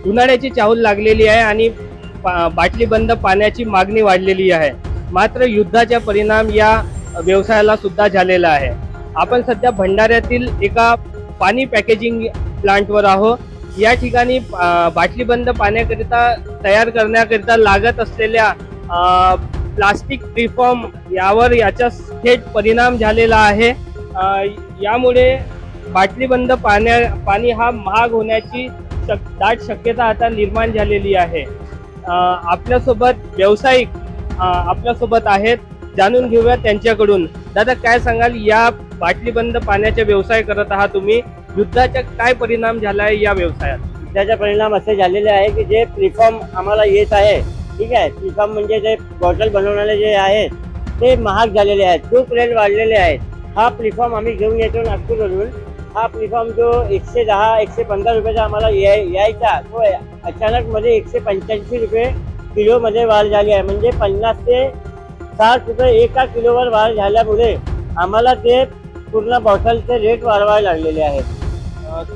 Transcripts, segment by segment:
उन्हाळ्याची चाहूल लागलेली आहे आणि बाटली बंद पाण्याची मागणी वाढलेली आहे. मात्र युद्धाचा परिणाम या व्यवसायाला सुद्धा झालेला आहे. आपण सध्या भंडाऱ्यातील एका पाणी पॅकेजिंग प्लांटवर आहोत. या ठिकाणी बाटली बंद पाण्याकरिता तयार करण्याकरिता लागत असलेल्या प्लास्टिक प्रीफॉर्म यावर याचा थेट परिणाम झालेला आहे. यामुळे बाटली बंद पाणी हा महाग होण्याची दाट शक्यता आता निर्माण झालेली आहे. आपल्यासोबत व्यावसायिक आपल्यासोबत आहेत, जाणून घेऊया त्यांच्याकडून. दादा, काय सांगाल, या बाटली बंद पाण्याचा व्यवसाय करत आहात तुम्ही, युद्धाचा काय परिणाम झाला आहे या व्यवसायात? युद्धाचा परिणाम असे झालेले आहे की जे प्रीफॉर्म आम्हाला येत आहे, ठीक आहे, प्रीफॉर्म म्हणजे जे बॉटल बनवणारे जे आहेत ते महाग झालेले आहेत, खूप रेट वाढलेले आहेत. हा प्रीफॉर्म आम्ही घेऊन येतो नागपूरवरून. हा प्रीफॉर्म जो 110-115 रुपयाचा आम्हाला यायचा, तो अचानक मध्ये 185 रुपये किलोमध्ये वाढ झाली आहे. म्हणजे 50 ते 60 रुपये एका किलोवर वाढ झाल्यामुळे आम्हाला ते पूर्ण बॉटलचे रेट वाढवायला लागलेले आहेत.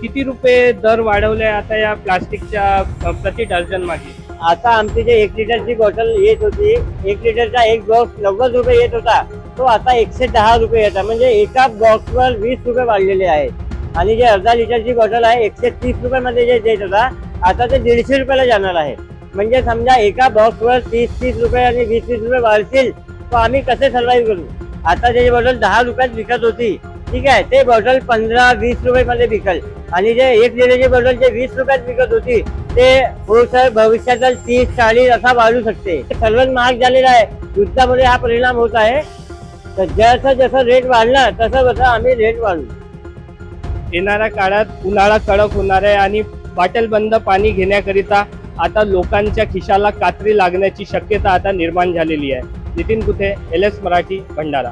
किती रुपये दर वाढवले आता या प्लास्टिकच्या प्रति डझन मागे? आता आमची जे 1 लिटरची बॉटल येत होती, 1 लिटरचा एक बॉक्स 90 रुपये येत होता, तो आता 110 रुपये येतात. म्हणजे एका बॉक्सवर 20 रुपये वाढलेले आहेत. आणि जे अर्धा लिटरची बॉटल आहे 130 रुपयामध्ये जे देत होता, आता ते 150 रुपयाला जाणार आहे. म्हणजे समजा एका बॉक्सवर 30 रुपये आणि 20 रुपये वाढतील, तर आम्ही कसे सर्वाईव्ह करू? आता जे बॉटल 10 रुपयात विकत होती, ठीक आहे, ते बॉटल 15-20 रुपयामध्ये विकल. आणि जे 1 लिटरची बॉटल जे 20 रुपयात विकत होती, ते भविष्यात 30-40 असा वाढू शकते. सर्वात महाग झालेला आहे. युद्धामुळे हा परिणाम होत आहे. तर जसं जसं रेट वाढला तसं तसं आम्ही रेट वाढू. येणाऱ्या काळात उन्हाळा कडक होणार आहे आणि बाटल बंद पाणी घेण्याकरिता आता लोकांच्या खिशाला कात्री लागण्याची शक्यता आता निर्माण झालेली आहे. नितीन कुथे, LS मराठी, भंडारा.